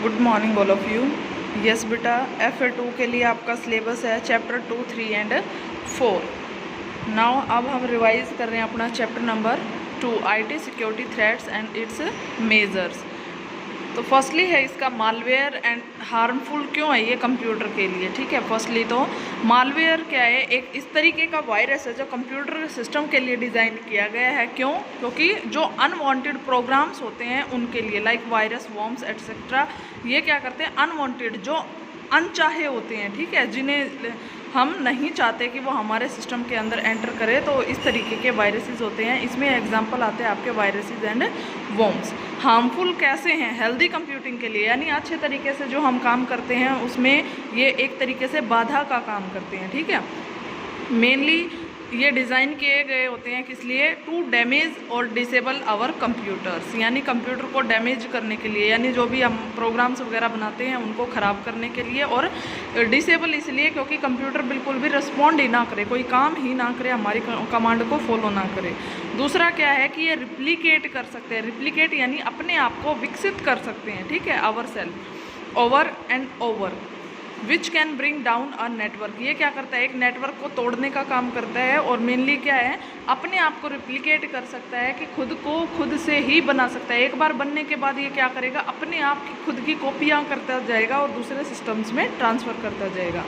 Good morning all of you. Yes बेटा, FA2 के लिए आपका सिलेबस है चैप्टर 2, 3 एंड 4। नाउ अब हम रिवाइज कर रहे हैं अपना chapter number 2, IT security threats and it's measures. तो फर्स्टली है इसका मालवेयर एंड हार्मफुल क्यों है ये कंप्यूटर के लिए। ठीक है, फर्स्टली तो मालवेयर क्या है, एक इस तरीके का वायरस है जो कंप्यूटर सिस्टम के लिए डिज़ाइन किया गया है। क्यों? क्योंकि जो अनवांटेड प्रोग्राम्स होते हैं उनके लिए, लाइक वायरस, वॉर्म्स एटसेट्रा, ये क्या करते हैं, अनवांटेड जो अनचाहे होते हैं, ठीक है, जिन्हें हम नहीं चाहते कि वो हमारे सिस्टम के अंदर एंटर करे, तो इस तरीके के वायरसेस होते हैं। इसमें एग्जांपल आते हैं आपके वायरसेस एंड वॉर्म्स। हार्मफुल कैसे हैं? हेल्दी कंप्यूटिंग के लिए, यानी अच्छे तरीके से जो हम काम करते हैं उसमें ये एक तरीके से बाधा का काम करते हैं। ठीक है, मेनली ये डिज़ाइन किए गए होते हैं किस लिए? टू डैमेज और डिसेबल आवर कंप्यूटर्स, यानी कंप्यूटर को डैमेज करने के लिए, यानी जो भी हम प्रोग्राम्स वगैरह बनाते हैं उनको ख़राब करने के लिए। और डिसेबल इसलिए क्योंकि कंप्यूटर बिल्कुल भी रिस्पॉन्ड ही ना करे, कोई काम ही ना करे, हमारी कमांड को फॉलो ना करे। दूसरा क्या है कि ये रिप्लिकेट कर सकते हैं। रिप्लिकेट यानी अपने आप को विकसित कर सकते हैं। ठीक है, ourself over and over, which can bring down a network. ये क्या करता है? एक नेटवर्क को तोड़ने का काम करता है। और मेनली क्या है, अपने आप को रिप्लिकेट कर सकता है कि खुद को खुद से ही बना सकता है। एक बार बनने के बाद ये क्या करेगा, अपने आप की खुद की कॉपियाँ करता जाएगा और दूसरे सिस्टम्स में ट्रांसफ़र करता जाएगा।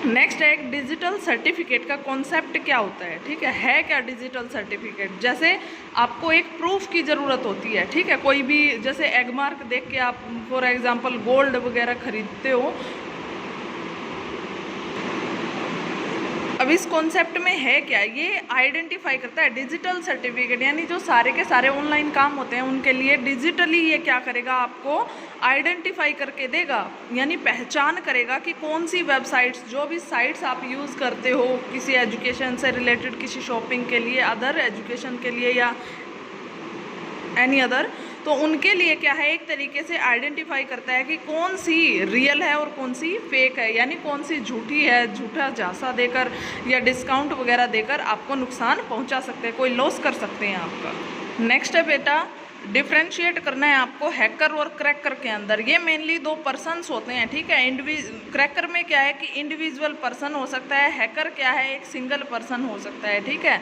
नेक्स्ट है एक डिजिटल सर्टिफिकेट का कॉन्सेप्ट क्या होता है। ठीक है क्या डिजिटल सर्टिफिकेट? जैसे आपको एक प्रूफ की ज़रूरत होती है। ठीक है, कोई भी जैसे एगमार्क देख के आप फॉर एग्जांपल गोल्ड वगैरह खरीदते हो। अब इस कॉन्सेप्ट में है क्या, ये आइडेंटिफाई करता है डिजिटल सर्टिफिकेट, यानी जो सारे के सारे ऑनलाइन काम होते हैं उनके लिए डिजिटली ये क्या करेगा, आपको आइडेंटिफाई करके देगा, यानी पहचान करेगा कि कौन सी वेबसाइट्स, जो भी साइट्स आप यूज़ करते हो किसी एजुकेशन से रिलेटेड, किसी शॉपिंग के लिए, अदर एजुकेशन के लिए या एनी अदर, तो उनके लिए क्या है, एक तरीके से आइडेंटिफाई करता है कि कौन सी रियल है और कौन सी फेक है, यानी कौन सी झूठी है, झूठा झांसा देकर या डिस्काउंट वगैरह देकर आपको नुकसान पहुंचा सकते हैं, कोई लॉस कर सकते हैं आपका। नेक्स्ट है बेटा, डिफ्रेंशिएट करना है आपको हैकर और क्रैकर के अंदर। ये मेनली दो पर्सन्स होते हैं। ठीक है, क्रैकर में क्या है कि इंडिविजुअल पर्सन हो सकता है, हैकर क्या है, एक सिंगल पर्सन हो सकता है। ठीक है,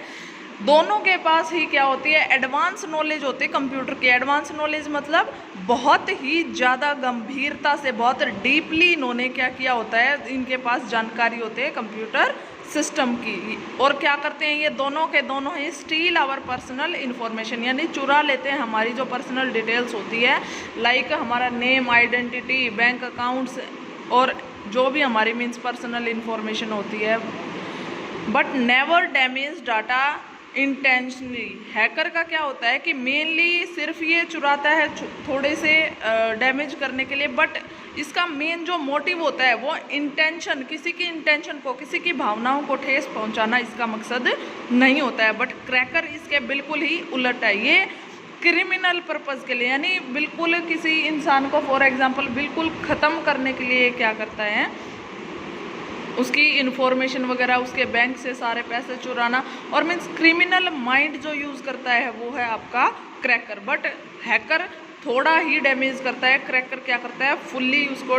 दोनों के पास ही क्या होती है, एडवांस नॉलेज होती है कंप्यूटर की। एडवांस नॉलेज मतलब बहुत ही ज़्यादा गंभीरता से, बहुत डीपली इन्होंने क्या किया होता है, इनके पास जानकारी होती है कंप्यूटर सिस्टम की। और क्या करते हैं ये दोनों के दोनों ही, स्टील आवर पर्सनल इन्फॉर्मेशन, यानी चुरा लेते हैं हमारी जो पर्सनल डिटेल्स होती है, लाइक हमारा नेम, आइडेंटिटी, बैंक अकाउंट्स और जो भी हमारी मीन्स पर्सनल इन्फॉर्मेशन होती है। But never damage data intentionally. Hacker का क्या होता है कि मेनली सिर्फ ये चुराता है थोड़े से डैमेज करने के लिए, बट इसका मेन जो मोटिव होता है वो इंटेंशन, किसी की इंटेंशन को, किसी की भावनाओं को ठेस पहुंचाना इसका मकसद नहीं होता है। बट क्रैकर इसके बिल्कुल ही उलट है, ये क्रिमिनल पर्पज़ के लिए, यानी बिल्कुल किसी इंसान को फॉर एग्जांपल बिल्कुल ख़त्म करने के लिए क्या करता है, उसकी इन्फॉर्मेशन वगैरह, उसके बैंक से सारे पैसे चुराना, और मीन्स क्रिमिनल माइंड जो यूज़ करता है वो है आपका क्रैकर। बट हैकर थोड़ा ही डैमेज करता है, क्रैकर क्या करता है, फुल्ली उसको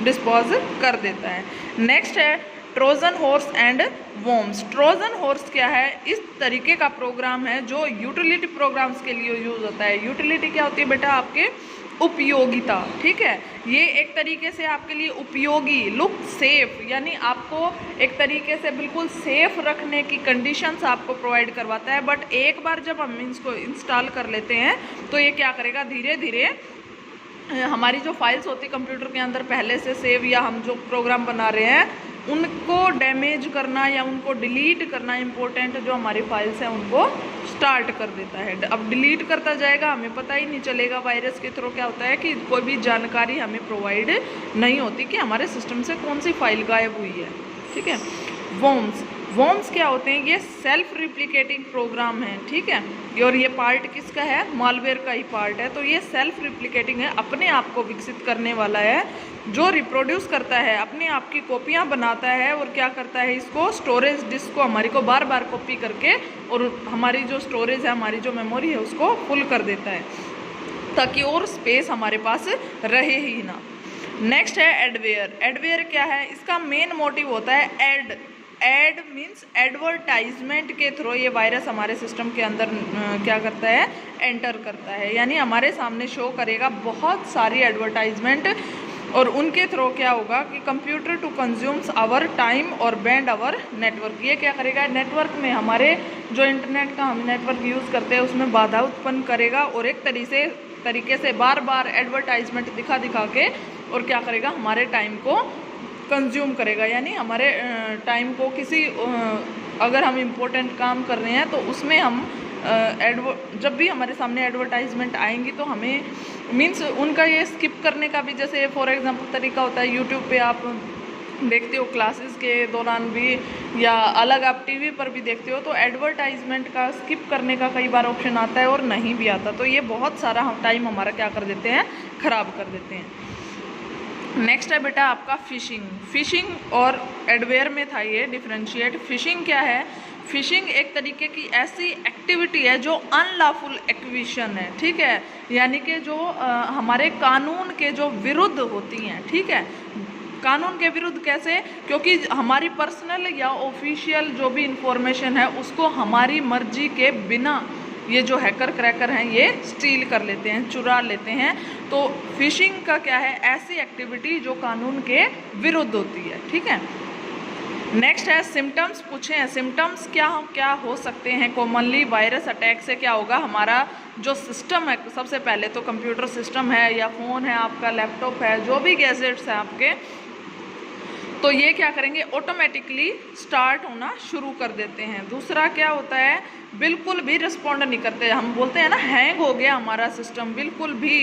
डिस्पोज कर देता है। नेक्स्ट है Trojan horse and worms. Trojan horse क्या है, इस तरीके का प्रोग्राम है जो यूटिलिटी प्रोग्राम्स के लिए यूज़ होता है। यूटिलिटी क्या होती है बेटा, आपके उपयोगिता। ठीक है, ये एक तरीके से आपके लिए उपयोगी, लुक सेफ, यानी आपको एक तरीके से बिल्कुल सेफ रखने की कंडीशंस आपको प्रोवाइड करवाता है। बट एक बार जब हम इसको इंस्टॉल कर लेते हैं तो ये क्या करेगा, धीरे धीरे हमारी जो फाइल्स होती है कंप्यूटर के अंदर पहले से सेव, या हम जो प्रोग्राम बना रहे हैं उनको डैमेज करना या उनको डिलीट करना, इम्पोर्टेंट जो हमारी फाइल्स हैं उनको स्टार्ट कर देता है। अब डिलीट करता जाएगा, हमें पता ही नहीं चलेगा। वायरस के थ्रू क्या होता है कि कोई भी जानकारी हमें प्रोवाइड नहीं होती कि हमारे सिस्टम से कौन सी फाइल गायब हुई है। ठीक है, वॉर्म्स क्या होते हैं, ये सेल्फ रिप्लिकेटिंग प्रोग्राम है। ठीक है, और ये पार्ट किसका है, मालवेयर का ही पार्ट है। तो ये सेल्फ रिप्लिकेटिंग है, अपने आप को विकसित करने वाला है, जो रिप्रोड्यूस करता है, अपने आप की कॉपियाँ बनाता है और क्या करता है, इसको स्टोरेज डिस्क को हमारी को बार बार कॉपी करके और हमारी जो स्टोरेज है, हमारी जो मेमोरी है उसको फुल कर देता है। ताकि और स्पेस हमारे पास रहे ही ना। नेक्स्ट है एडवेयर। एडवेयर क्या है? इसका मेन मोटिव होता है एड मीन्स एडवर्टाइजमेंट के थ्रू ये वायरस हमारे सिस्टम के अंदर क्या करता है? एंटर करता है, यानी हमारे सामने शो करेगा बहुत सारी एडवर्टाइजमेंट, और उनके थ्रू क्या होगा कि computer to consumes our time और बैंड आवर नेटवर्क। ये क्या करेगा? नेटवर्क में हमारे जो इंटरनेट का हम नेटवर्क यूज़ करते हैं उसमें बाधा उत्पन्न करेगा, और एक तरीके से बार बार एडवर्टाइजमेंट दिखा के और क्या करेगा? हमारे टाइम को कंज्यूम करेगा, यानी हमारे टाइम को किसी अगर हम इम्पोर्टेंट काम कर रहे हैं तो उसमें हम जब भी हमारे सामने एडवर्टाइजमेंट आएंगी तो हमें मीन्स उनका ये स्किप करने का भी, जैसे फॉर एग्जांपल तरीका होता है, यूट्यूब पे आप देखते हो क्लासेस के दौरान भी, या अलग आप टीवी पर भी देखते हो, तो एडवर्टाइजमेंट का स्किप करने का कई बार ऑप्शन आता है और नहीं भी आता, तो ये बहुत सारा टाइम हमारा क्या कर देते हैं? ख़राब कर देते हैं। नेक्स्ट है बेटा आपका फिशिंग और एडवेयर में था ये डिफरेंशिएट। फिशिंग क्या है? फिशिंग एक तरीके की ऐसी एक्टिविटी है जो अनलॉफुल एक्विजिशन है, ठीक है, यानी कि जो हमारे कानून के जो विरुद्ध होती हैं, ठीक है। कानून के विरुद्ध कैसे? क्योंकि हमारी पर्सनल या ऑफिशियल जो भी इंफॉर्मेशन है उसको हमारी मर्जी के बिना ये जो हैकर क्रैकर हैं ये स्टील कर लेते हैं, चुरा लेते हैं। तो फिशिंग का क्या है? ऐसी एक्टिविटी जो कानून के विरुद्ध होती है, ठीक है। नेक्स्ट है सिम्टम्स पूछे हैं। सिम्टम्स क्या हो सकते हैं कॉमनली वायरस अटैक से? क्या होगा? हमारा जो सिस्टम है, सबसे पहले तो कंप्यूटर सिस्टम है या फ़ोन है आपका, लैपटॉप है, जो भी गैजेट्स हैं आपके, तो ये क्या करेंगे? ऑटोमेटिकली स्टार्ट होना शुरू कर देते हैं। दूसरा क्या होता है? बिल्कुल भी रिस्पॉन्ड नहीं करते। हम बोलते हैं ना हैंग हो गया हमारा सिस्टम, बिल्कुल भी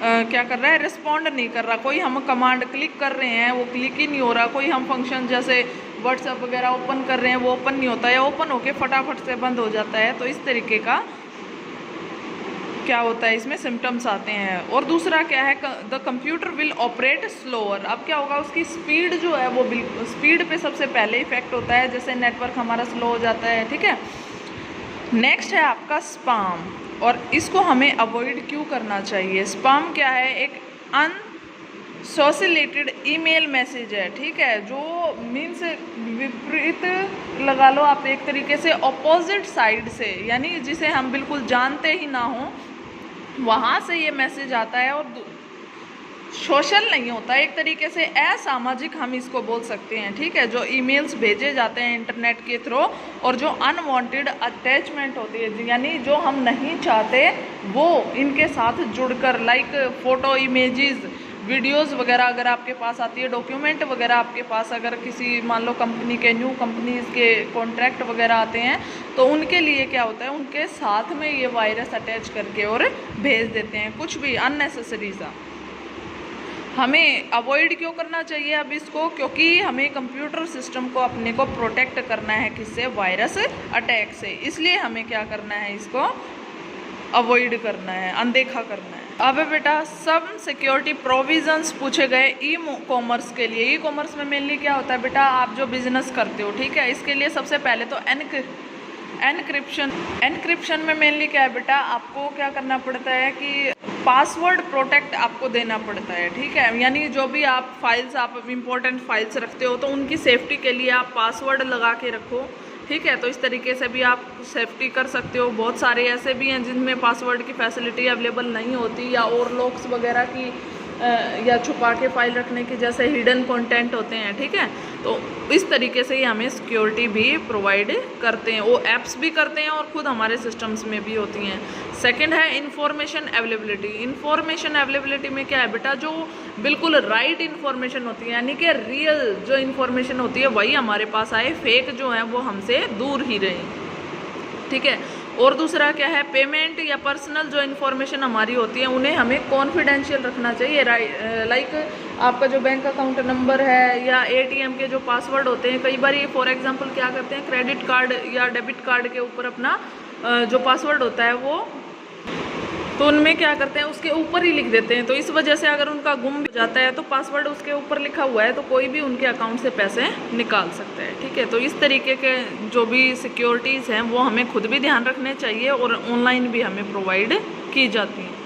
क्या कर रहा है? रिस्पॉन्ड नहीं कर रहा। कोई हम कमांड क्लिक कर रहे हैं वो क्लिक ही नहीं हो रहा, कोई हम फंक्शन जैसे व्हाट्सएप वगैरह ओपन कर रहे हैं वो ओपन नहीं होता है, ओपन होके फटाफट से बंद हो जाता है। तो इस तरीके का क्या होता है, इसमें सिम्टम्स आते हैं। और दूसरा क्या है? The computer will operate slower. अब क्या होगा? उसकी स्पीड जो है वो स्पीड पे सबसे पहले इफेक्ट होता है, जैसे नेटवर्क हमारा स्लो हो जाता है, ठीक है। नेक्स्ट है आपका स्पैम, और इसको हमें अवॉइड क्यों करना चाहिए? स्पैम क्या है? एक अनसोलिसिटेड ईमेल मैसेज है, ठीक है, जो मीन्स विपरीत लगा लो आप, एक तरीके से ऑपोजिट साइड से, यानी जिसे हम बिल्कुल जानते ही ना हो वहाँ से ये मैसेज आता है, और सोशल नहीं होता, एक तरीके से असामाजिक हम इसको बोल सकते हैं, ठीक है। जो ईमेल्स भेजे जाते हैं इंटरनेट के थ्रू, और जो अनवांटेड अटैचमेंट होती है, यानी जो हम नहीं चाहते वो इनके साथ जुड़कर, लाइक फ़ोटो, इमेजेस, वीडियोस वगैरह अगर आपके पास आती है, डॉक्यूमेंट वगैरह आपके पास, अगर किसी मान लो कंपनी के, न्यू कंपनीज के कॉन्ट्रैक्ट वगैरह आते हैं, तो उनके लिए क्या होता है? उनके साथ में ये वायरस अटैच करके और भेज देते हैं, कुछ भी अननेसेसरी सा। हमें अवॉइड क्यों करना चाहिए अब इसको? क्योंकि हमें कंप्यूटर सिस्टम को अपने को प्रोटेक्ट करना है, किससे? वायरस अटैक से। इसलिए हमें क्या करना है? इसको अवॉइड करना है, अनदेखा करना है। अब बेटा सब सिक्योरिटी प्रोविजंस पूछे गए ई कॉमर्स के लिए। ई कॉमर्स में मेनली क्या होता है बेटा? आप जो बिजनेस करते हो, ठीक है, इसके लिए सबसे पहले तो एनक्रिप्शन में मेनली क्या है बेटा? आपको क्या करना पड़ता है कि पासवर्ड प्रोटेक्ट आपको देना पड़ता है, ठीक है। यानी जो भी आप फाइल्स, आप इम्पोर्टेंट फाइल्स रखते हो तो उनकी सेफ्टी के लिए आप पासवर्ड लगा के रखो, ठीक है। तो इस तरीके से भी आप सेफ्टी कर सकते हो। बहुत सारे ऐसे भी हैं जिनमें पासवर्ड की फैसिलिटी अवेलेबल नहीं होती, या और लॉक्स वगैरह की या छुपा के फाइल रखने की जैसे हिडन कंटेंट होते हैं, ठीक है। तो इस तरीके से ही हमें सिक्योरिटी भी प्रोवाइड करते हैं, वो ऐप्स भी करते हैं और ख़ुद हमारे सिस्टम्स में भी होती हैं। सेकंड है इंफॉर्मेशन अवेलेबिलिटी। इंफॉर्मेशन अवेलेबिलिटी में क्या है बेटा? जो बिल्कुल राइट इन्फॉर्मेशन होती है, यानी कि रियल जो इन्फॉर्मेशन होती है वही हमारे पास आए, फेक जो है वो हमसे दूर ही रहें, ठीक है। और दूसरा क्या है? पेमेंट या पर्सनल जो इन्फॉर्मेशन हमारी होती है उन्हें हमें कॉन्फिडेंशियल रखना चाहिए। लाइक आपका जो बैंक अकाउंट नंबर है या एटीएम के जो पासवर्ड होते हैं, कई बार ये फॉर एग्जांपल क्या करते हैं, क्रेडिट कार्ड या डेबिट कार्ड के ऊपर अपना जो पासवर्ड होता है वो, तो उनमें क्या करते हैं उसके ऊपर ही लिख देते हैं। तो इस वजह से अगर उनका गुम हो जाता है तो पासवर्ड उसके ऊपर लिखा हुआ है तो कोई भी उनके अकाउंट से पैसे निकाल सकता है, ठीक है। तो इस तरीके के जो भी सिक्योरिटीज़ हैं वो हमें खुद भी ध्यान रखने चाहिए और ऑनलाइन भी हमें प्रोवाइड की जाती हैं।